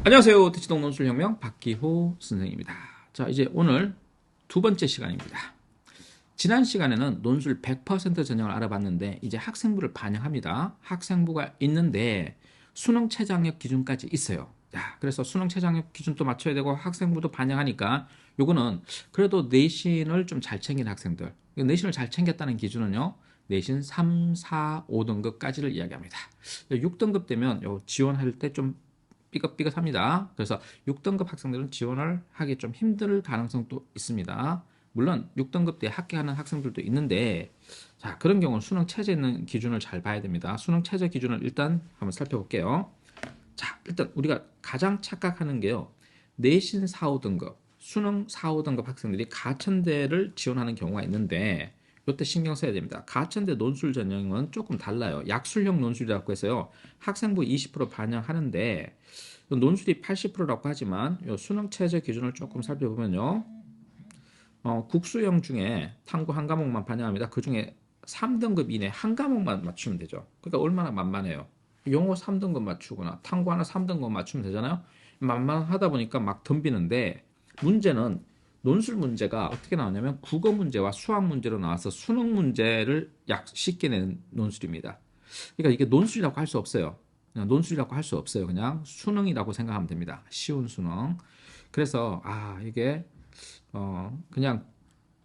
안녕하세요. 대치동 논술혁명 박기호 선생입니다. 자, 이제 오늘 두 번째 시간입니다. 지난 시간에는 논술 100% 전형을 알아봤는데 이제 학생부를 반영합니다. 학생부가 있는데 수능 최저학력 기준까지 있어요. 야, 그래서 수능 최저학력 기준도 맞춰야 되고 학생부도 반영하니까 요거는 그래도 내신을 좀 잘 챙긴 학생들, 내신을 잘 챙겼다는 기준은요, 내신 3, 4, 5등급까지를 이야기합니다. 6등급 되면 지원할 때좀 삐걱삐걱합니다. 그래서 6등급 학생들은 지원을 하기 좀 힘들 가능성도 있습니다. 물론 6등급 때 합격하는 학생들도 있는데, 자, 그런 경우는 수능 최저 있는 기준을 잘 봐야 됩니다. 수능 최저 기준을 일단 한번 살펴볼게요. 자, 일단 우리가 가장 착각하는 게요, 내신 4, 5등급, 수능 4, 5등급 학생들이 가천대를 지원하는 경우가 있는데, 이때 신경 써야 됩니다. 가천대 논술 전형은 조금 달라요. 약술형 논술이라고 해서요, 학생부 20% 반영하는데 논술이 80%라고 하지만 수능 최저 기준을 조금 살펴보면요, 국수형 중에 탐구 한 과목만 반영합니다. 그 중에 3등급 이내 한 과목만 맞추면 되죠. 그러니까 얼마나 만만해요. 영어 3등급 맞추거나 탐구 하나 3등급 맞추면 되잖아요. 만만하다 보니까 막 덤비는데, 문제는 논술 문제가 어떻게 나오냐면 국어 문제와 수학 문제로 나와서 수능 문제를 약 쉽게 낸 논술입니다. 그러니까 이게 논술이라고 할 수 없어요. 그냥 논술이라고 할 수 없어요. 그냥 수능이라고 생각하면 됩니다. 쉬운 수능. 그래서 이게 그냥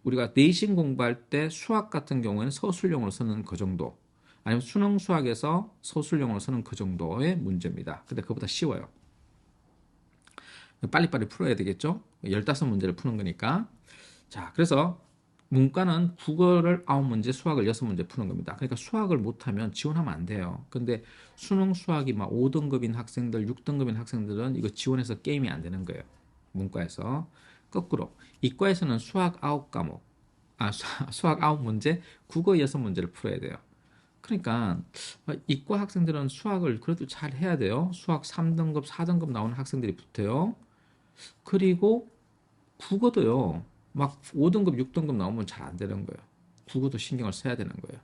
우리가 내신 공부할 때 수학 같은 경우에는 서술형으로 쓰는 그 정도, 아니면 수능 수학에서 서술형으로 쓰는 그 정도의 문제입니다. 근데 그보다 쉬워요. 빨리빨리 풀어야 되겠죠? 15문제를 푸는 거니까. 자, 그래서 문과는 국어를 9문제, 수학을 6문제 푸는 겁니다. 그러니까 수학을 못하면 지원하면 안 돼요. 근데 수능 수학이 막 5등급인 학생들, 6등급인 학생들은 이거 지원해서 게임이 안 되는 거예요. 문과에서. 거꾸로 이과에서는 수학 9과목, 수학 9문제, 국어 6문제를 풀어야 돼요. 그러니까 이과 학생들은 수학을 그래도 잘 해야 돼요. 수학 3등급, 4등급 나오는 학생들이 붙어요. 그리고 국어도요, 막 5등급, 6등급 나오면 잘 안 되는 거예요. 국어도 신경을 써야 되는 거예요.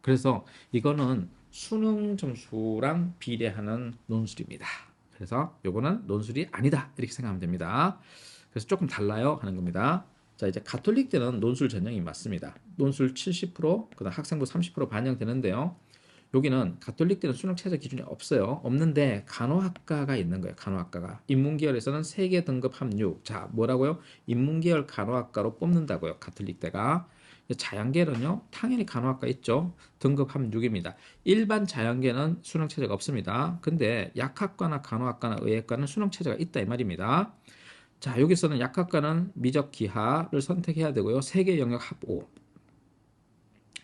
그래서 이거는 수능 점수랑 비례하는 논술입니다. 그래서 요거는 논술이 아니다, 이렇게 생각하면 됩니다. 그래서 조금 달라요 하는 겁니다. 자, 이제 가톨릭 때는 논술 전형이 맞습니다. 논술 70%, 그다음 학생부 30% 반영되는데요. 여기는 가톨릭 때는 수능 최저 기준이 없어요. 없는데 간호학과가 있는 거예요. 간호학과가. 인문계열에서는 세계 등급 합육. 자, 뭐라고요? 인문계열 간호학과로 뽑는다고요. 가톨릭 때가. 자연계는요, 당연히 간호학과 있죠. 등급 합육입니다. 일반 자연계는 수능 최저가 없습니다. 근데 약학과나 간호학과나 의학과는 수능 최저가 있다, 이 말입니다. 자, 여기서는 약학과는 미적 기하를 선택해야 되고요. 세계 영역 합 5.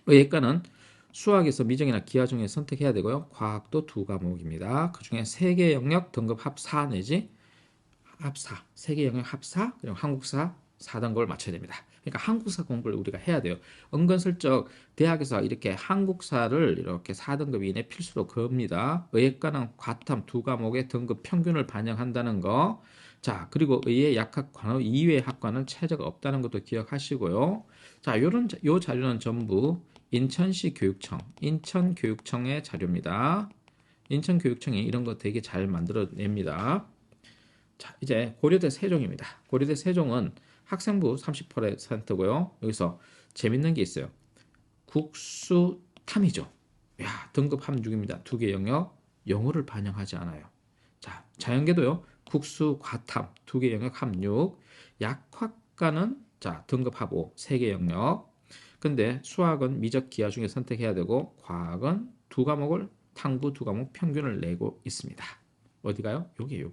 의학과는 수학에서 미적이나 기하 중에 선택해야 되고요. 과학도 2과목입니다. 그 중에 세계 영역 등급 합 4 내지 합 4, 세계 영역 합 4, 그리고 한국사 4등급을 맞춰야 됩니다. 그러니까 한국사 공부를 우리가 해야 돼요. 은근슬쩍 대학에서 이렇게 한국사를 이렇게 4등급 이내 필수로 겁니다. 의학과는 과탐 2과목의 등급 평균을 반영한다는 거. 자, 그리고 의예 약학 관호 이외의 학과는 최저가 없다는 것도 기억하시고요. 자, 요 자료는 전부 인천시 교육청, 인천교육청의 자료입니다. 인천교육청이 이런 거 되게 잘 만들어냅니다. 자, 이제 고려대 세종입니다. 고려대 세종은 학생부 30%고요. 여기서 재밌는 게 있어요. 국수탐이죠. 야, 등급 합육입니다. 두 개 영역, 영어를 반영하지 않아요. 자, 자연계도요. 국수, 과탐, 두 개 영역 합육. 약학과는 자, 등급 합 5, 세 개 영역. 근데 수학은 미적 기하 중에 선택해야 되고, 과학은 2과목을 탐구 2과목 평균을 내고 있습니다. 어디가요? 여기.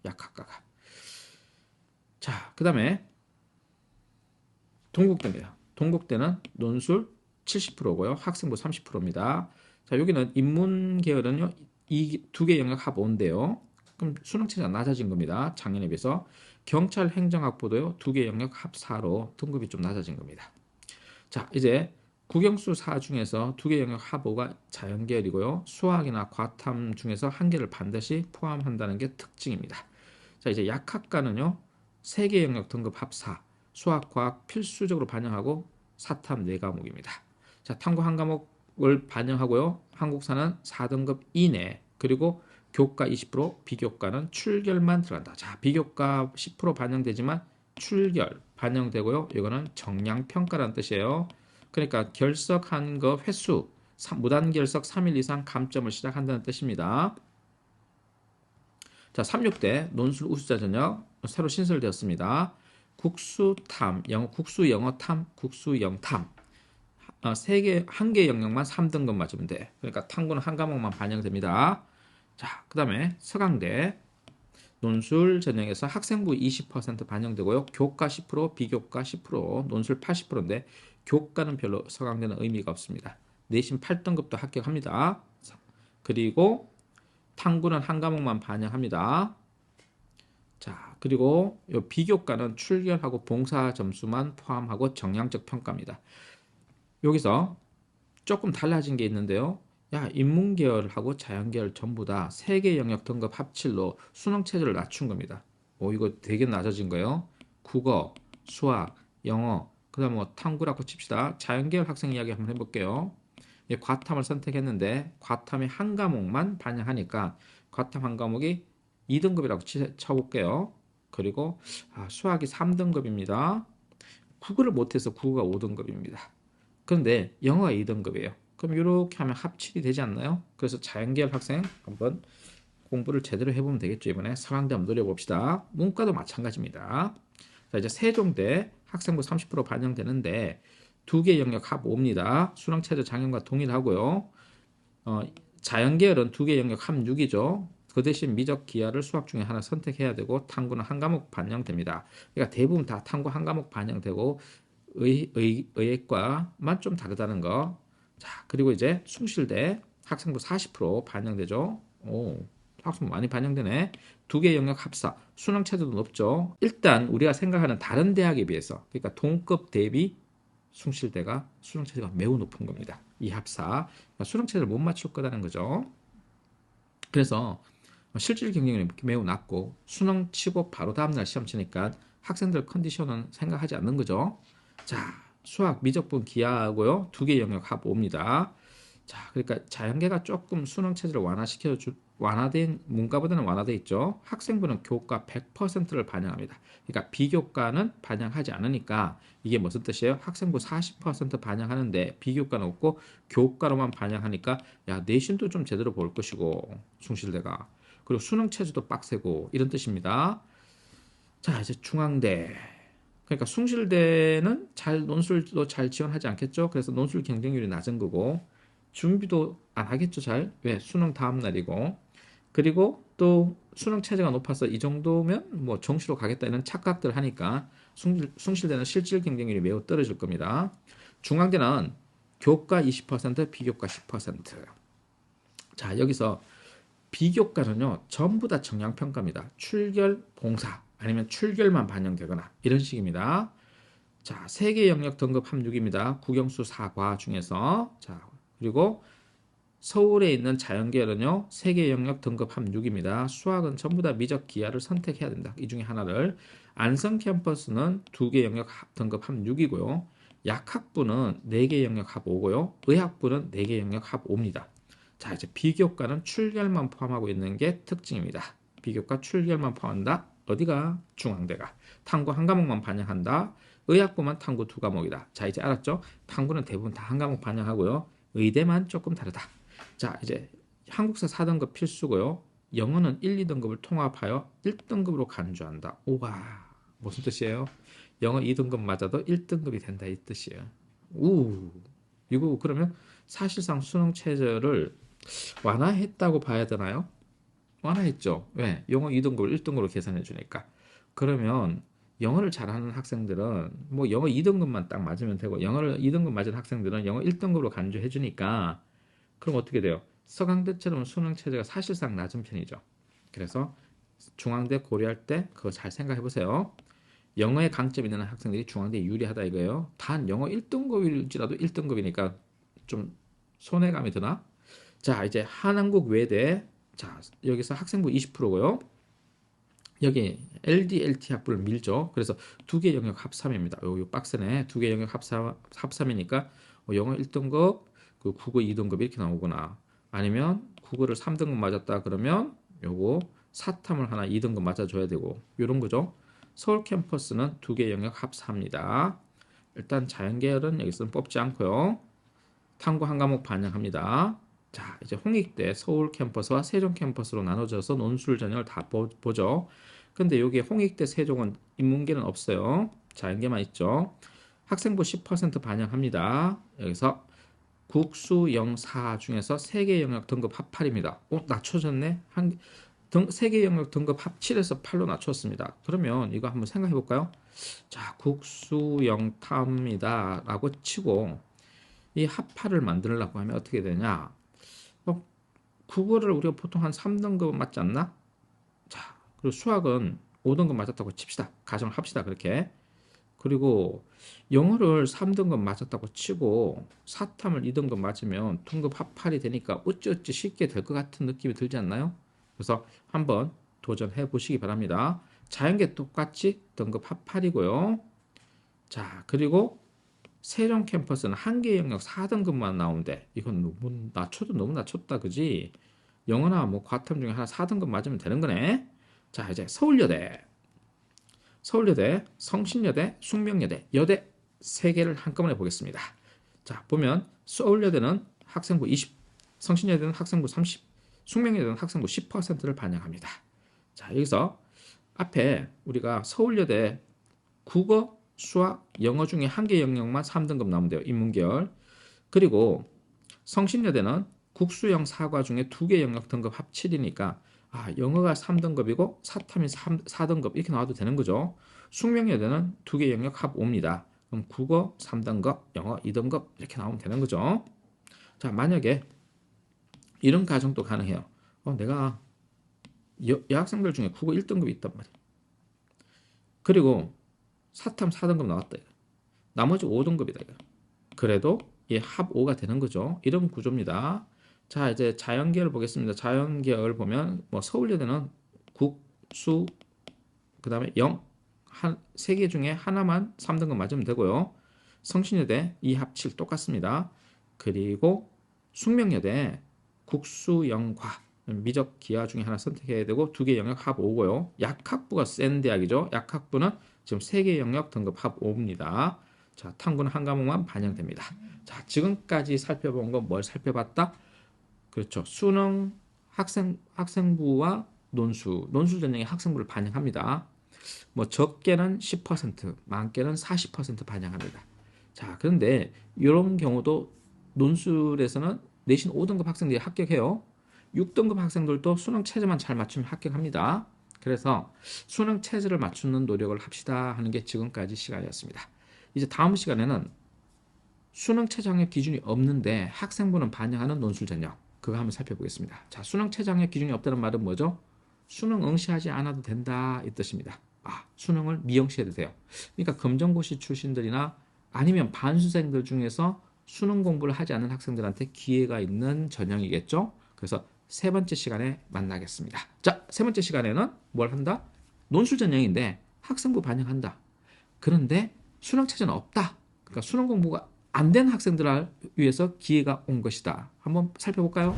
약학과가. 자, 그 다음에 동국대입니다. 동국대는 논술 70%고요. 학생부 30%입니다. 자, 여기는 인문계열은요, 이 두 개 영역 합 5인데요. 그럼 수능 체제가 낮아진 겁니다. 작년에 비해서. 경찰 행정학부도요, 두 개 영역 합 4로 등급이 좀 낮아진 겁니다. 자, 이제 국영수 4 중에서 두 개 영역 합 5가 자연계열이고요. 수학이나 과탐 중에서 한 개를 반드시 포함한다는 게 특징입니다. 자, 이제 약학과는요, 세 개 영역 등급 합 4, 수학, 과학 필수적으로 반영하고 사탐 4과목입니다. 자, 탐구 한 과목을 반영하고요. 한국사는 4등급 이내, 그리고 교과 20%, 비교과는 출결만 들어간다. 자, 비교과 10% 반영되지만 출결 반영되고요. 이거는 정량평가라는 뜻이에요. 그러니까 결석한 거 횟수, 무단결석 3일 이상 감점을 시작한다는 뜻입니다. 자, 36대 논술 우수자 전형 새로 신설되었습니다. 국수탐, 국수 영어탐, 국수 영탐. 한 개 영역만 3등급 맞으면 돼. 그러니까 탐구는 한 과목만 반영됩니다. 자, 그 다음에 서강대 논술 전형에서 학생부 20% 반영되고요. 교과 10%, 비교과 10%, 논술 80%인데 교과는 별로 서강대는 의미가 없습니다. 내신 8등급도 합격합니다. 그리고 탐구는 한 과목만 반영합니다. 자, 그리고 이 비교과는 출결하고 봉사 점수만 포함하고 정량적 평가입니다. 여기서 조금 달라진 게 있는데요. 야, 인문계열하고 자연계열 전부 다 3개 영역 등급 합칠로 수능 체제를 낮춘 겁니다. 이거 되게 낮아진 거예요. 국어, 수학, 영어, 그 다음 뭐 탐구라고 칩시다. 자연계열 학생 이야기 한번 해볼게요. 과탐을 선택했는데 과탐의 한 과목만 반영하니까 과탐 한 과목이 2등급이라고 쳐볼게요. 그리고 수학이 3등급입니다. 국어를 못해서 국어가 5등급입니다. 그런데 영어가 2등급이에요. 그럼 이렇게 하면 합칠이 되지 않나요? 그래서 자연계열 학생 한번 공부를 제대로 해보면 되겠죠. 이번에 서강대 한번 노려봅시다. 문과도 마찬가지입니다. 자, 이제 세종대 학생부 30% 반영되는데 2개 영역 합 5입니다. 수능체제 작년과 동일하고요. 자연계열은 2개 영역 합 6이죠. 그 대신 미적 기하를 수학 중에 하나 선택해야 되고 탐구는 한 과목 반영됩니다. 그러니까 대부분 다 탐구 한 과목 반영되고 의예과만 좀 다르다는 거. 자, 그리고 이제 숭실대 학생부 40% 반영되죠. 학생부 많이 반영되네. 2개 영역 합사, 수능 체제도 높죠. 일단 우리가 생각하는 다른 대학에 비해서, 그러니까 동급 대비 숭실대가 수능 체제가 매우 높은 겁니다. 이 합사, 그러니까 수능 체제를 못 맞출 거라는 거죠. 그래서 실질 경쟁률이 매우 낮고 수능 치고 바로 다음날 시험 치니까 학생들 컨디션은 생각하지 않는 거죠. 자, 수학 미적분 기하하고요. 2개 영역 합 5입니다. 자, 그러니까 자연계가 조금 수능 체제를 완화된 문과보다는 완화돼 있죠. 학생부는 교과 100%를 반영합니다. 그러니까 비교과는 반영하지 않으니까 이게 무슨 뜻이에요? 학생부 40% 반영하는데 비교과는 없고 교과로만 반영하니까 야, 내신도 좀 제대로 볼 것이고 숭실대가 그리고 수능 체제도 빡세고 이런 뜻입니다. 자, 이제 중앙대. 그러니까 숭실대는 논술도 잘 지원하지 않겠죠. 그래서 논술 경쟁률이 낮은 거고 준비도 안 하겠죠. 잘. 왜? 수능 다음 날이고. 그리고 또 수능 체제가 높아서 이 정도면 뭐 정시로 가겠다 이런 착각들 하니까 숭실대는 실질 경쟁률이 매우 떨어질 겁니다. 중앙대는 교과 20%, 비교과 10%. 자, 여기서 비교과는요 전부 다 정량평가입니다. 출결, 봉사 아니면 출결만 반영되거나 이런 식입니다. 자, 3개 영역 등급 합 6입니다. 국영수 4과 중에서. 자, 그리고 서울에 있는 자연계열은요 3개 영역 등급 합 6입니다. 수학은 전부 다 미적 기하를 선택해야 된다. 이 중에 하나를. 안성 캠퍼스는 2개 영역 등급 합 6이고요. 약학부는 4개 영역 합 5고요. 의학부는 4개 영역 합 5입니다. 자, 이제 비교과는 출결만 포함하고 있는 게 특징입니다. 비교과 출결만 포함한다. 어디가? 중앙대가. 탐구 한 과목만 반영한다. 의학부만 탐구 2과목이다. 자, 이제 알았죠? 탐구는 대부분 다 한 과목 반영하고요. 의대만 조금 다르다. 자, 이제 한국사 4등급 필수고요. 영어는 1, 2등급을 통합하여 1등급으로 간주한다. 우와, 무슨 뜻이에요? 영어 2등급 맞아도 1등급이 된다 이 뜻이에요. 이거 그러면 사실상 수능 체제를 완화했다고 봐야 되나요? 완화했죠. 왜? 영어 2등급을 1등급으로 계산해 주니까. 그러면 영어를 잘하는 학생들은 뭐 영어 2등급만 딱 맞으면 되고 영어를 2등급 맞은 학생들은 영어 1등급으로 간주해 주니까 그럼 어떻게 돼요? 서강대처럼 수능 체제가 사실상 낮은 편이죠. 그래서 중앙대 고려할 때 그거 잘 생각해 보세요. 영어에 강점 있는 학생들이 중앙대에 유리하다 이거예요. 단 영어 1등급일지라도 1등급이니까 좀 손해감이 드나? 자, 이제 한한국 외대. 자, 여기서 학생부 20%고요. 여기 LD, LT 학부를 밀죠. 그래서 2개 영역 합 3입니다. 요 빡세네. 2개 영역 합 3이니까 영어 1등급, 그 국어 2등급 이렇게 나오구나. 아니면 국어를 3등급 맞았다 그러면 요거 사탐을 하나 2등급 맞아줘야 되고 요런 거죠. 서울 캠퍼스는 2개 영역 합 4입니다. 일단 자연계열은 여기서는 뽑지 않고요. 탐구 한 과목 반영합니다. 자, 이제 홍익대 서울 캠퍼스와 세종 캠퍼스로 나눠져서 논술 전형을 다 보죠. 근데 여기 홍익대 세종은 인문계는 없어요. 자연계만 있죠. 학생부 10% 반영합니다. 여기서 국수 영사 중에서 3개 영역 등급 합 8입니다. 낮춰졌네. 3개 영역 등급 합 7에서 8로 낮췄습니다. 그러면 이거 한번 생각해 볼까요? 자, 국수 영탐이다 라고 치고 이 합 8을 만들려고 하면 어떻게 되냐? 국어를 우리가 보통 한 3등급 맞지 않나? 자, 그리고 수학은 5등급 맞았다고 칩시다. 가정을 합시다. 그렇게. 그리고 영어를 3등급 맞았다고 치고 사탐을 2등급 맞으면 등급 합 8이 되니까 어찌어찌 쉽게 될 것 같은 느낌이 들지 않나요? 그래서 한번 도전해 보시기 바랍니다. 자연계 똑같이 등급 합 8이고요. 자, 그리고 세종 캠퍼스는 한 개 영역 4등급만 나오는데 이건 너무 낮춰도 너무 낮췄다 그지? 영어나 뭐 과탐 중에 하나 4등급 맞으면 되는 거네. 자, 이제 서울여대, 성신여대, 숙명여대, 여대 3개를 한꺼번에 보겠습니다. 자, 보면 서울여대는 학생부 20, 성신여대는 학생부 30, 숙명여대는 학생부 10%를 반영합니다. 자, 여기서 앞에 우리가 서울여대 국어, 수학, 영어 중에 한 개 영역만 3등급 나오면 돼요. 인문계열. 그리고 성신여대는 국수영 사과 중에 2개 영역 등급 합 7이니까 영어가 3등급이고 사탐이 4등급 이렇게 나와도 되는 거죠. 숙명여대는 2개 영역 합 5입니다. 그럼 국어 3등급, 영어 2등급 이렇게 나오면 되는 거죠. 자, 만약에 이런 가정도 가능해요. 내가 여학생들 중에 국어 1등급이 있단 말이야. 그리고 사탐 4등급 나왔다. 나머지 5등급이다. 그래도 이 합 5가 되는 거죠. 이런 구조입니다. 자, 이제 자연계열 보겠습니다. 자연계열 보면 뭐 서울여대는 국, 수, 그 다음에 영, 3개 중에 하나만 3등급 맞으면 되고요. 성신여대 2합 7 똑같습니다. 그리고 숙명여대 국수, 영과 미적, 기하 중에 하나 선택해야 되고 2개 영역 합 5고요. 약학부가 센 대학이죠. 약학부는 지금 3개 영역 등급 합 5입니다. 자, 탐구는 한 과목만 반영됩니다. 자, 지금까지 살펴본 건 뭘 살펴봤다? 그렇죠. 수능 학생부와 논술 전형의 학생부를 반영합니다. 뭐 적게는 10%, 많게는 40% 반영합니다. 자, 그런데 이런 경우도 논술에서는 내신 5등급 학생들이 합격해요. 6등급 학생들도 수능 체제만 잘 맞추면 합격합니다. 그래서 수능 체제를 맞추는 노력을 합시다 하는 게 지금까지 시간이었습니다. 이제 다음 시간에는 수능 체제 학력 기준이 없는데 학생부는 반영하는 논술 전형 그거 한번 살펴보겠습니다. 자, 수능 체제 학력 기준이 없다는 말은 뭐죠? 수능 응시하지 않아도 된다 이 뜻입니다. 수능을 미응시해도 돼요. 그러니까 검정고시 출신들이나 아니면 반수생들 중에서 수능 공부를 하지 않는 학생들한테 기회가 있는 전형이겠죠. 그래서 3번째 시간에 만나겠습니다. 자, 3번째 시간에는 뭘 한다? 논술 전형인데 학생부 반영한다. 그런데 수능 체제는 없다. 그러니까 수능 공부가 안 된 학생들을 위해서 기회가 온 것이다. 한번 살펴볼까요?